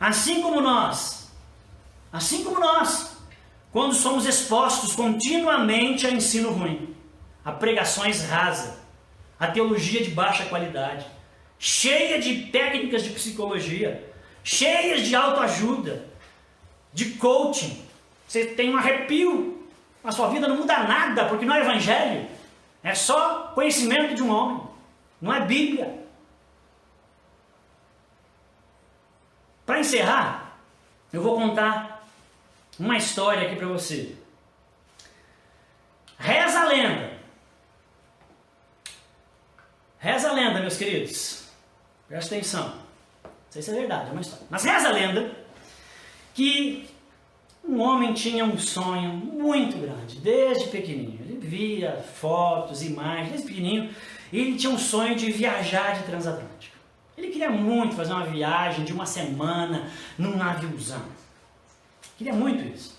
Assim como nós, quando somos expostos continuamente a ensino ruim, a pregações rasas, a teologia de baixa qualidade, cheia de técnicas de psicologia, cheias de autoajuda, de coaching. Você tem um arrepio, a sua vida não muda nada, porque não é evangelho, é só conhecimento de um homem, não é Bíblia. Para encerrar, eu vou contar uma história aqui para você. Reza a lenda, meus queridos. Presta atenção. Não sei se é verdade, é uma história. Mas reza a lenda que um homem tinha um sonho muito grande, desde pequenininho. Ele via fotos, imagens, desde pequenininho. E ele tinha um sonho de viajar de transatlântico. Ele queria muito fazer uma viagem de uma semana num naviozão. Queria muito isso.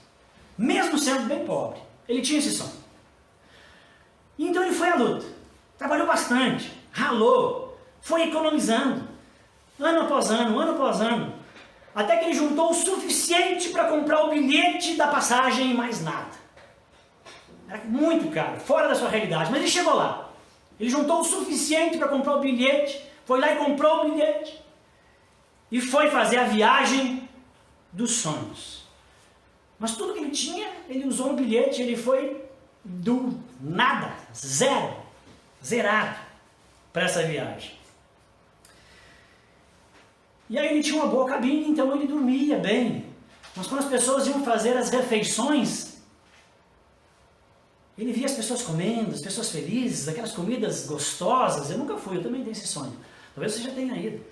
Mesmo sendo bem pobre, ele tinha esse sonho. E então ele foi à luta. Trabalhou bastante, ralou, foi economizando, ano após ano, até que ele juntou o suficiente para comprar o bilhete da passagem e mais nada. Era muito caro, fora da sua realidade, mas ele chegou lá. Ele juntou o suficiente para comprar o bilhete, foi lá e comprou o bilhete e foi fazer a viagem dos sonhos. Mas tudo que ele tinha, ele usou no bilhete, ele foi do nada, zerado para essa viagem. E aí ele tinha uma boa cabine, então ele dormia bem. Mas quando as pessoas iam fazer as refeições, ele via as pessoas comendo, as pessoas felizes, aquelas comidas gostosas. Eu nunca fui, eu também tenho esse sonho. Talvez você já tenha ido.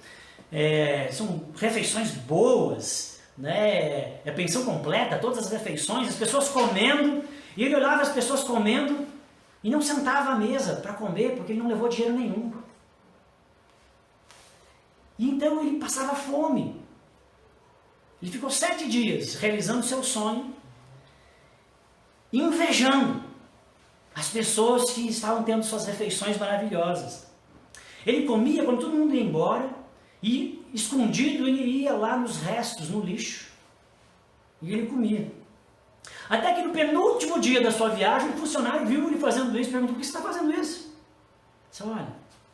São refeições boas, né? É pensão completa, todas as refeições, as pessoas comendo, e ele olhava as pessoas comendo e não sentava à mesa para comer, porque ele não levou dinheiro nenhum. E então ele passava fome. Ele ficou 7 dias realizando seu sonho, invejando as pessoas que estavam tendo suas refeições maravilhosas. Ele comia quando todo mundo ia embora, e escondido ele ia lá nos restos, no lixo, e ele comia. Até que no penúltimo dia da sua viagem, um funcionário viu ele fazendo isso e perguntou: por que você está fazendo isso? Ele disse: olha,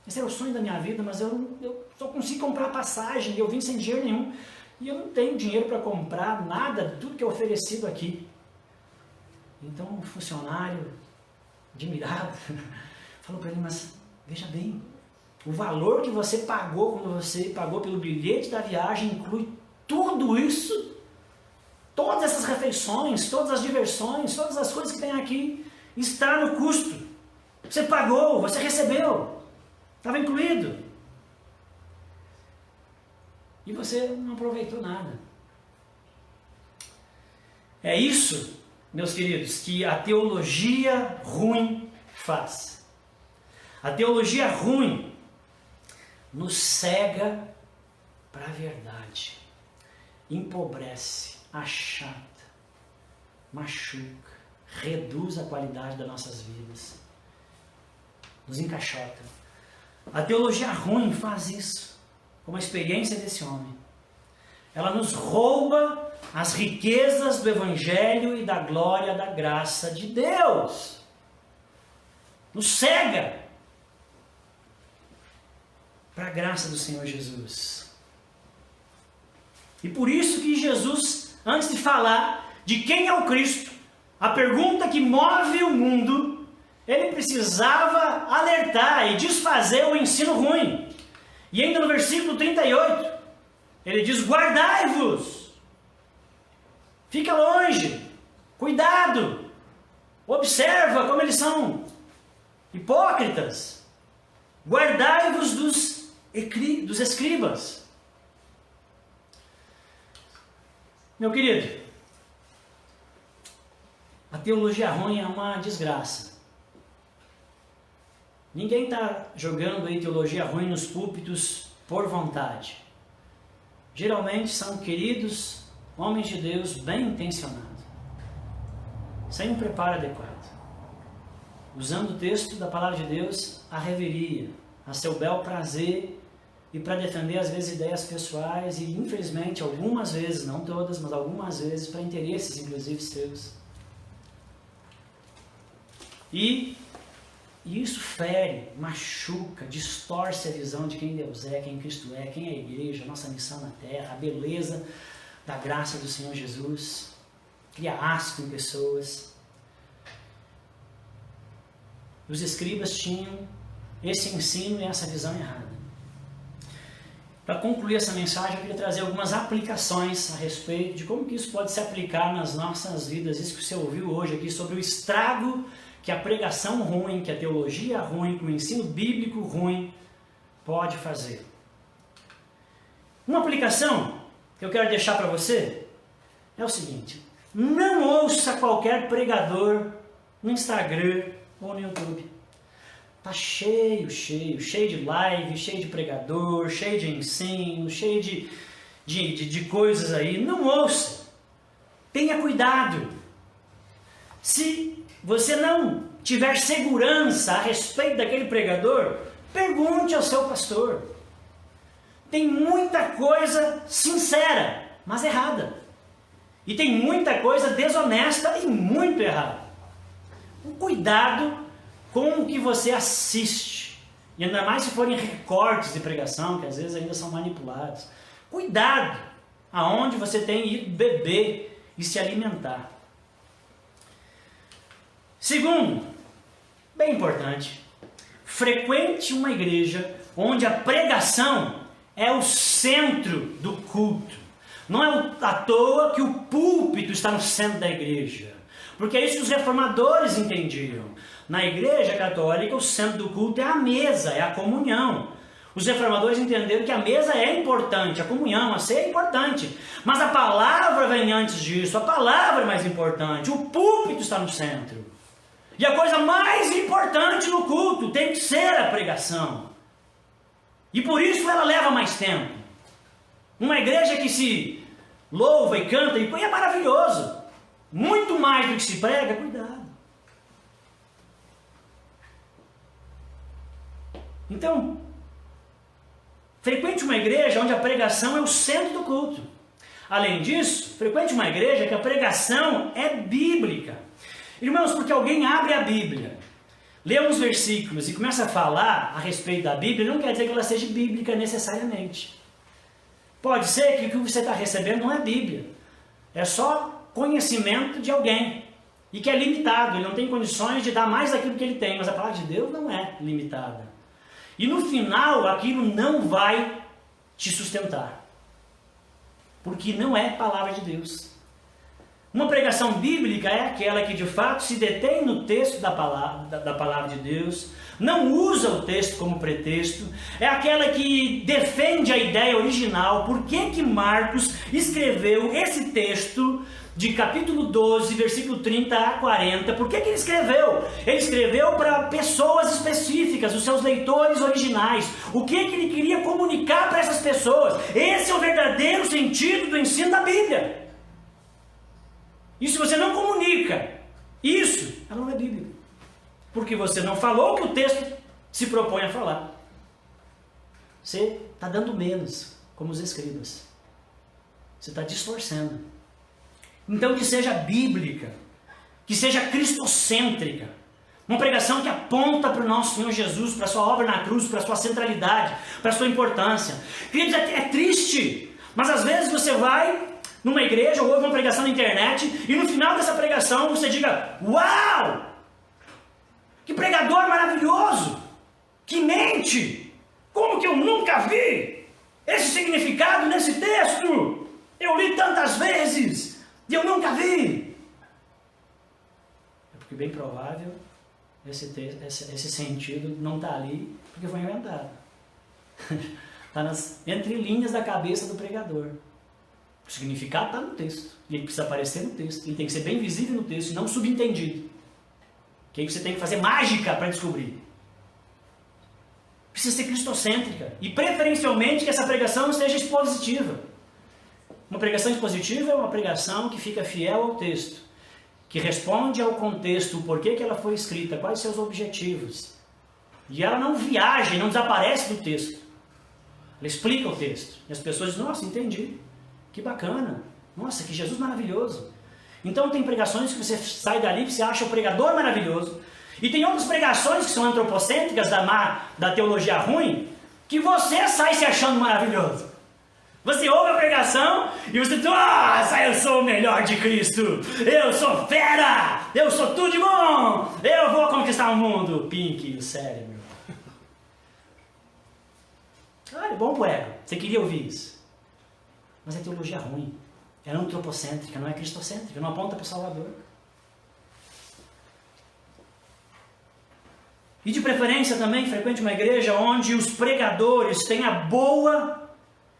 esse era o sonho da minha vida, mas eu só consigo comprar passagem, e eu vim sem dinheiro nenhum, e eu não tenho dinheiro para comprar nada de tudo que é oferecido aqui. Então o funcionário, admirado, falou para ele: mas veja bem, o valor que você pagou quando você pagou pelo bilhete da viagem inclui tudo isso, todas essas refeições, todas as diversões, todas as coisas que tem aqui, está no custo. Você pagou, você recebeu, estava incluído. E você não aproveitou nada. É isso, meus queridos, que a teologia ruim faz. A teologia ruim nos cega para a verdade, empobrece, achata, machuca, reduz a qualidade das nossas vidas, nos encaixota. A teologia ruim faz isso, como a experiência desse homem. ela nos rouba as riquezas do Evangelho e da glória da graça de Deus. Nos cega para a graça do Senhor Jesus. E por isso que Jesus, antes de falar de quem é o Cristo, a pergunta que move o mundo, ele precisava alertar e desfazer o ensino ruim. E ainda no versículo 38, ele diz: guardai-vos, fica longe, cuidado, observa como eles são hipócritas, guardai-vos dos escribas. Meu querido, a teologia ruim é uma desgraça. Ninguém está jogando aí teologia ruim nos púlpitos por vontade. Geralmente são queridos homens de Deus bem intencionados, sem um preparo adequado, usando o texto da palavra de Deus à reveria, a seu bel prazer e para defender às vezes ideias pessoais e infelizmente algumas vezes, não todas, mas algumas vezes para interesses inclusive seus. E isso fere, machuca, distorce a visão de quem Deus é, quem Cristo é, quem é a igreja, a nossa missão na terra, a beleza da graça do Senhor Jesus, cria asco em pessoas. Os escribas tinham esse ensino e essa visão errada. Para concluir essa mensagem, eu queria trazer algumas aplicações a respeito de como que isso pode se aplicar nas nossas vidas. Isso que você ouviu hoje aqui sobre o estrago que a pregação ruim, que a teologia ruim, que o ensino bíblico ruim pode fazer. Uma aplicação que eu quero deixar para você é o seguinte: não ouça qualquer pregador no Instagram ou no YouTube. Está cheio de live, cheio de pregador, cheio de ensino, cheio de coisas aí. Não ouça. Tenha cuidado. Se você não tiver segurança a respeito daquele pregador, pergunte ao seu pastor. Tem muita coisa sincera, mas errada. E tem muita coisa desonesta e muito errada. Cuidado com o que você assiste. E ainda mais se forem recortes de pregação, que às vezes ainda são manipulados. Cuidado aonde você tem ido beber e se alimentar. Segundo, bem importante, frequente uma igreja onde a pregação é o centro do culto. Não é à toa que o púlpito está no centro da igreja, porque é isso que os reformadores entendiam. Na igreja católica, o centro do culto é a mesa, é a comunhão. Os reformadores entenderam que a mesa é importante, a comunhão, a ceia é importante, mas a palavra vem antes disso, a palavra é mais importante, o púlpito está no centro. E a coisa mais importante no culto tem que ser a pregação. E por isso ela leva mais tempo. Uma igreja que se louva e canta e é maravilhoso. Muito mais do que se prega, cuidado. Então, frequente uma igreja onde a pregação é o centro do culto. Além disso, frequente uma igreja que a pregação é bíblica. Irmãos, porque alguém abre a Bíblia, lê uns versículos e começa a falar a respeito da Bíblia, não quer dizer que ela seja bíblica necessariamente. Pode ser que o que você está recebendo não é Bíblia, é só conhecimento de alguém, e que é limitado, ele não tem condições de dar mais daquilo que ele tem, mas a palavra de Deus não é limitada. E no final, aquilo não vai te sustentar, porque não é palavra de Deus. Uma pregação bíblica é aquela que de fato se detém no texto da palavra de Deus, não usa o texto como pretexto, é aquela que defende a ideia original. Por que Marcos escreveu esse texto de capítulo 12, versículo 30 a 40? Por que ele escreveu? Ele escreveu para pessoas específicas, os seus leitores originais. O que ele queria comunicar para essas pessoas? Esse é o verdadeiro sentido do ensino da Bíblia. E se você não comunica isso, ela não é bíblica. Porque você não falou o que o texto se propõe a falar. Você está dando menos, como os escribas. Você está distorcendo. Então que seja bíblica, que seja cristocêntrica, uma pregação que aponta para o nosso Senhor Jesus, para a sua obra na cruz, para a sua centralidade, para a sua importância. Queridos, é triste, mas às vezes você vai numa igreja ou ouve uma pregação na internet e no final dessa pregação você diga: uau! Que pregador maravilhoso! Que mente! Como que eu nunca vi esse significado nesse texto? Eu li tantas vezes e eu nunca vi. É porque bem provável esse sentido não está ali porque foi inventado. Está nas entrelinhas da cabeça do pregador. O significado está no texto. E ele precisa aparecer no texto. Ele tem que ser bem visível no texto e não subentendido. Que aí você tem que fazer mágica para descobrir. Precisa ser cristocêntrica. E preferencialmente que essa pregação seja expositiva. Uma pregação expositiva é uma pregação que fica fiel ao texto. Que responde ao contexto, o porquê que ela foi escrita, quais seus objetivos. E ela não viaja e não desaparece do texto. Ela explica o texto. E as pessoas dizem: nossa, entendi. Que bacana. Nossa, que Jesus maravilhoso. Então tem pregações que você sai dali e você acha o pregador maravilhoso. E tem outras pregações que são antropocêntricas da teologia ruim, que você sai se achando maravilhoso. Você ouve a pregação e você diz: nossa, eu sou o melhor de Cristo. Eu sou fera. Eu sou tudo de bom. Eu vou conquistar o mundo. Pink, o cérebro. É bom pro ego. Você queria ouvir isso. Mas é teologia ruim. É antropocêntrica, não é cristocêntrica. Não aponta para o Salvador. E de preferência também frequente uma igreja onde os pregadores têm a boa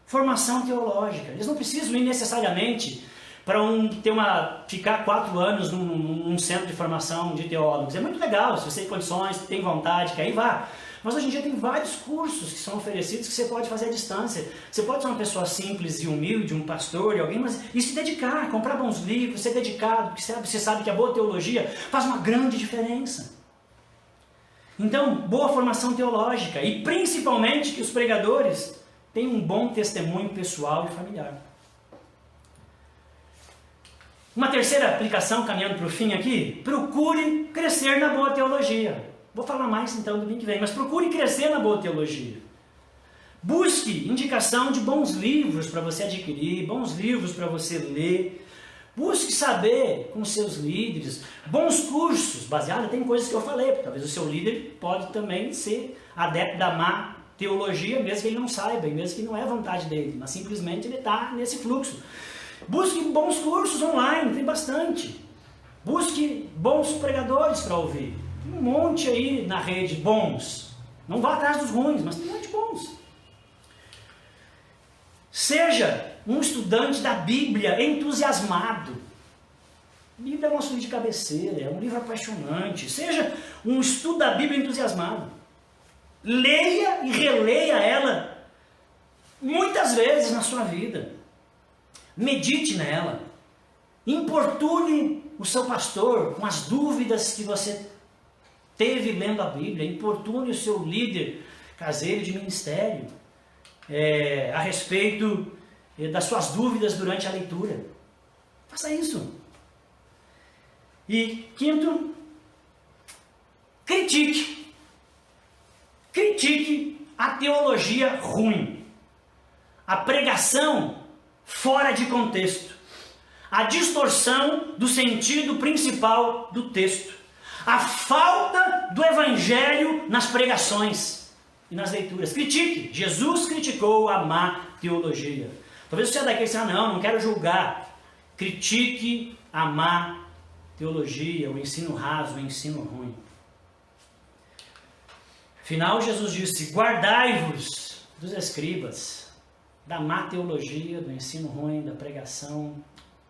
formação teológica. Eles não precisam ir necessariamente para ficar 4 anos num centro de formação de teólogos. É muito legal, se você tem condições, tem vontade, que aí vá. Mas hoje em dia tem vários cursos que são oferecidos que você pode fazer à distância. Você pode ser uma pessoa simples e humilde, um pastor e alguém, mas e se dedicar, comprar bons livros, ser dedicado, porque você sabe que a boa teologia faz uma grande diferença. Então, boa formação teológica e principalmente que os pregadores tenham um bom testemunho pessoal e familiar. Uma terceira aplicação, caminhando para o fim aqui: procure crescer na boa teologia. Vou falar mais então do domingo que vem, mas procure crescer na boa teologia. Busque indicação de bons livros para você adquirir, bons livros para você ler. Busque saber com seus líderes, bons cursos, baseado tem coisas que eu falei, porque talvez o seu líder pode também ser adepto da má teologia, mesmo que ele não saiba, e mesmo que não é vontade dele, mas simplesmente ele está nesse fluxo. Busque bons cursos online, tem bastante. Busque bons pregadores para ouvir. Tem um monte aí na rede bons. Não vá atrás dos ruins, mas tem um monte de bons. Seja um estudante da Bíblia entusiasmado. A Bíblia é o nosso livro de cabeceira, é um livro apaixonante. Seja um estudo da Bíblia entusiasmado. Leia e releia ela muitas vezes na sua vida. Medite nela. Importune o seu pastor com as dúvidas que você teve lendo a Bíblia. Importune o seu líder caseiro de ministério a respeito das suas dúvidas durante a leitura. Faça isso. E quinto, critique. Critique a teologia ruim. A pregação fora de contexto. A distorção do sentido principal do texto. A falta do evangelho nas pregações e nas leituras. Critique. Jesus criticou a má teologia. Talvez você é daquele que diz: não quero julgar. Critique a má teologia, o ensino raso, o ensino ruim. Afinal, Jesus disse: guardai-vos dos escribas, da má teologia, do ensino ruim, da pregação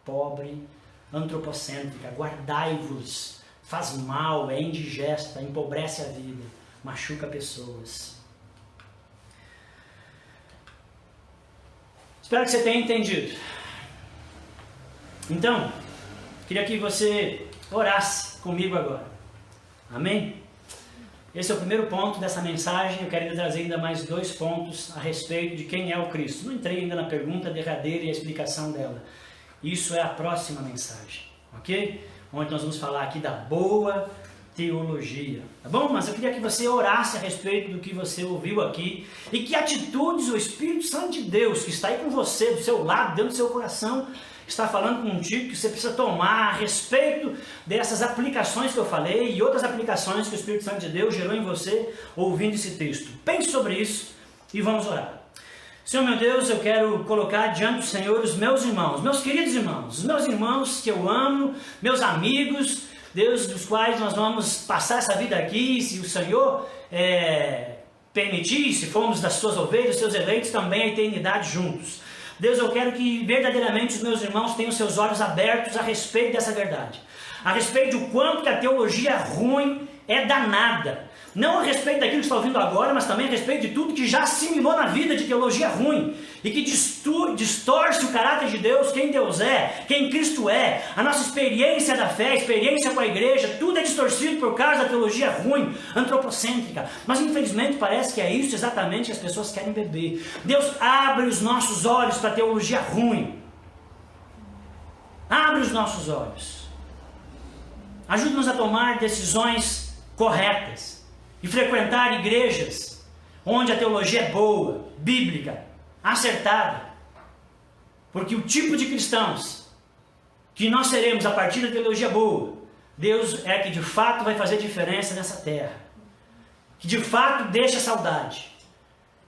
pobre, antropocêntrica. Guardai-vos. Faz mal, é indigesta, empobrece a vida, machuca pessoas. Espero que você tenha entendido. Então, queria que você orasse comigo agora. Amém? Esse é o primeiro ponto dessa mensagem. Eu quero trazer ainda mais 2 pontos a respeito de quem é o Cristo. Não entrei ainda na pergunta derradeira e a explicação dela. Isso é a próxima mensagem, ok? Onde nós vamos falar aqui da boa teologia, tá bom? Mas eu queria que você orasse a respeito do que você ouviu aqui e que atitudes o Espírito Santo de Deus, que está aí com você, do seu lado, dentro do seu coração, está falando contigo, que você precisa tomar a respeito dessas aplicações que eu falei e outras aplicações que o Espírito Santo de Deus gerou em você ouvindo esse texto. Pense sobre isso e vamos orar. Senhor meu Deus, eu quero colocar diante do Senhor os meus irmãos, meus queridos irmãos, os meus irmãos que eu amo, meus amigos, Deus, dos quais nós vamos passar essa vida aqui, se o Senhor permitir, se formos das suas ovelhas, seus eleitos, também a eternidade juntos. Deus, eu quero que verdadeiramente os meus irmãos tenham seus olhos abertos a respeito dessa verdade, a respeito do quanto que a teologia ruim é danada, não a respeito daquilo que está ouvindo agora, mas também a respeito de tudo que já assimilou na vida de teologia ruim e que distorce o caráter de Deus, quem Deus é, quem Cristo é, a nossa experiência da fé, a experiência com a igreja, tudo é distorcido por causa da teologia ruim, antropocêntrica. Mas infelizmente parece que é isso exatamente que as pessoas querem beber. Deus, abre os nossos olhos para a teologia ruim. Abre os nossos olhos. Ajude-nos a tomar decisões corretas e frequentar igrejas onde a teologia é boa, bíblica, acertada. Porque o tipo de cristãos que nós seremos a partir da teologia boa, Deus é que de fato vai fazer diferença nessa terra. Que de fato deixa saudade.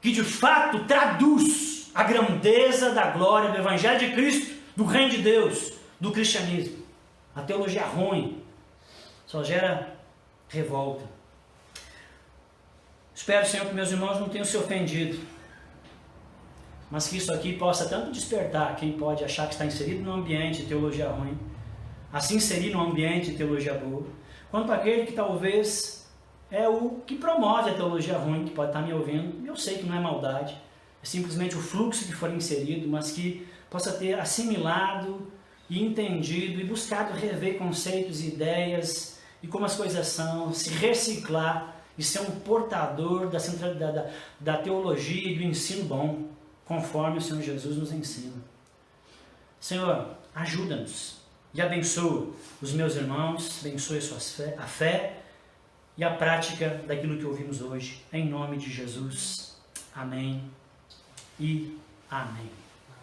Que de fato traduz a grandeza da glória do Evangelho de Cristo, do Reino de Deus, do cristianismo. A teologia ruim só gera revolta. Espero, Senhor, que meus irmãos não tenham se ofendido, mas que isso aqui possa tanto despertar quem pode achar que está inserido num ambiente de teologia ruim, a se inserir num ambiente de teologia boa, quanto aquele que talvez é o que promove a teologia ruim, que pode estar me ouvindo. Eu sei que não é maldade, é simplesmente o fluxo que for inserido, mas que possa ter assimilado e entendido e buscado rever conceitos e ideias e como as coisas são, se reciclar e ser um portador da centralidade da teologia e do ensino bom, conforme o Senhor Jesus nos ensina. Senhor, ajuda-nos e abençoa os meus irmãos, abençoe a fé e a prática daquilo que ouvimos hoje, em nome de Jesus. Amém e amém.